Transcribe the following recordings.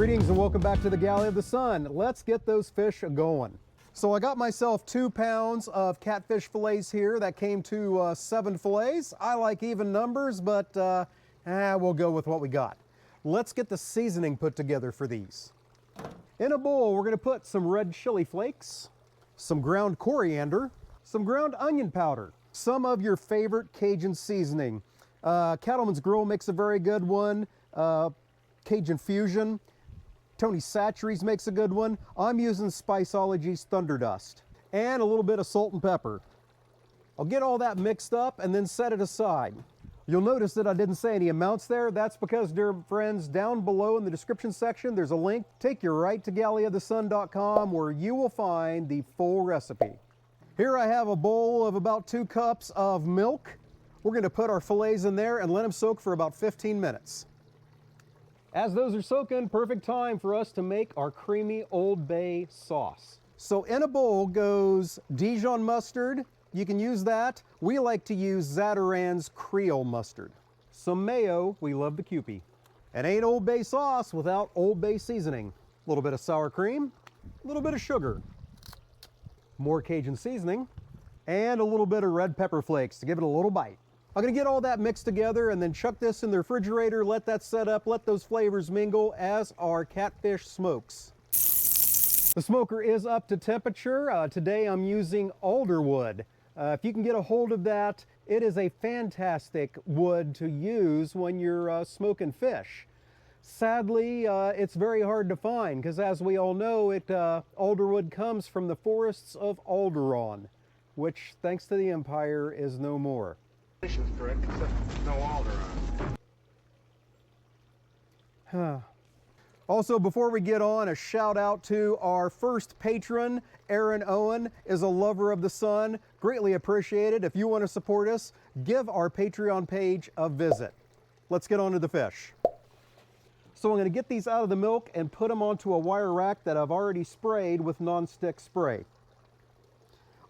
Greetings and welcome back to the Galley of the Sun. Let's get those fish going. So I got myself 2 pounds of catfish fillets here. That came to 7 fillets. I like even numbers, but we'll go with what we got. Let's get the seasoning put together for these. In a bowl, we're gonna put some red chili flakes, some ground coriander, some ground onion powder, some of your favorite Cajun seasoning. Cattleman's Grill makes a very good one. Cajun Fusion. Tony Satchery's makes a good one. I'm using Spiceology's Thunder Dust. And a little bit of salt and pepper. I'll get all that mixed up and then set it aside. You'll notice that I didn't say any amounts there. That's because, dear friends, down below in the description section, there's a link. Take you right to galleyofthesun.com where you will find the full recipe. Here I have a bowl of about 2 cups of milk. We're gonna put our fillets in there and let them soak for about 15 minutes. As those are soaking, perfect time for us to make our creamy Old Bay sauce. So in a bowl goes Dijon mustard. You can use that. We like to use Zatarain's Creole mustard. Some mayo, we love the Kewpie. And ain't Old Bay sauce without Old Bay seasoning. A little bit of sour cream, a little bit of sugar, more Cajun seasoning, and a little bit of red pepper flakes to give it a little bite. I'm gonna get all that mixed together and then chuck this in the refrigerator, let that set up, let those flavors mingle as our catfish smokes. The smoker is up to temperature. Today I'm using alder wood. If you can get a hold of that, it is a fantastic wood to use when you're smoking fish. Sadly, it's very hard to find because, as we all know, alderwood comes from the forests of Alderaan, which, thanks to the Empire, is no more. Is correct, except no alder on. Also, before we get on, a shout out to our first patron. Aaron Owen is a lover of the sun. Greatly appreciated. If you want to support us, give our Patreon page a visit. Let's get on to the fish. So I'm going to get these out of the milk and put them onto a wire rack that I've already sprayed with non-stick spray.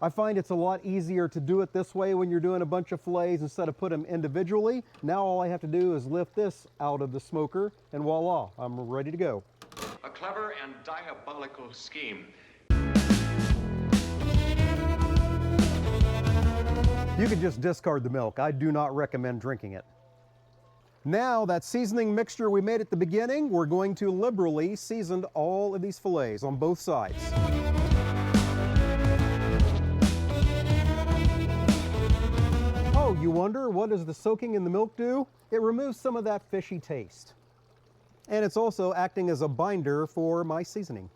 I find it's a lot easier to do it this way when you're doing a bunch of fillets instead of put them individually. Now all I have to do is lift this out of the smoker and voila, I'm ready to go. A clever and diabolical scheme. You can just discard the milk. I do not recommend drinking it. Now that seasoning mixture we made at the beginning, we're going to liberally season all of these fillets on both sides. Oh, you wonder, what does the soaking in the milk do? It removes some of that fishy taste. And it's also acting as a binder for my seasoning.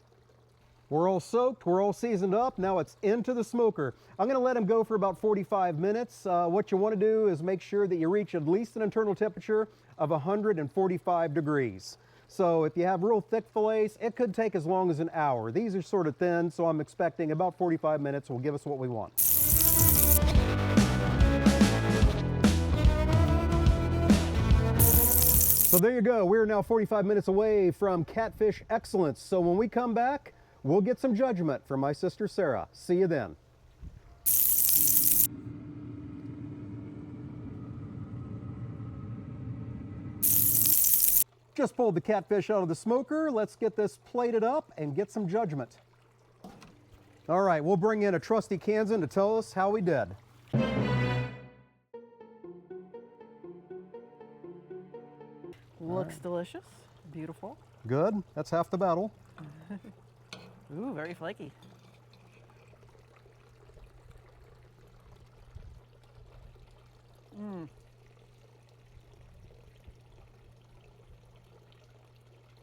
We're all soaked, we're all seasoned up, now it's into the smoker. I'm gonna let them go for about 45 minutes. What you wanna do is make sure that you reach at least an internal temperature of 145 degrees. So if you have real thick fillets, it could take as long as an hour. These are sort of thin, so I'm expecting about 45 minutes will give us what we want. So there you go. We're now 45 minutes away from catfish excellence. So when we come back, we'll get some judgment from my sister Sarah. See you then. Just pulled the catfish out of the smoker. Let's get this plated up and get some judgment. All right, we'll bring in a trusty Kansan to tell us how we did. Looks delicious, beautiful. Good, that's half the battle. Ooh, very flaky. And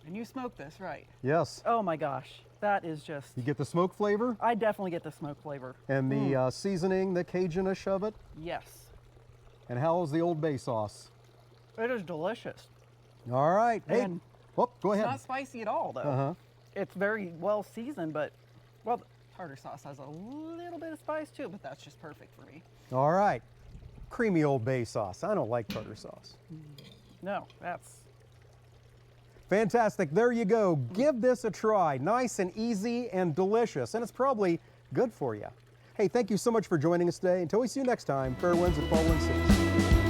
you smoked this, right? Yes. Oh my gosh, that is just... You get the smoke flavor? I definitely get the smoke flavor. And the seasoning, the Cajunish of it? Yes. And how is the Old Bay sauce? It is delicious. All right. Hey, And whoop, go ahead. It's not spicy at all, though. Uh-huh. It's very well seasoned, but, well, tartar sauce has a little bit of spice too, but that's just perfect for me. All right. Creamy Old Bay sauce. I don't like tartar sauce. No, that's... Fantastic. There you go. Give this a try. Nice and easy and delicious. And it's probably good for you. Hey, thank you so much for joining us today. Until we see you next time, fair winds and fall wind seas.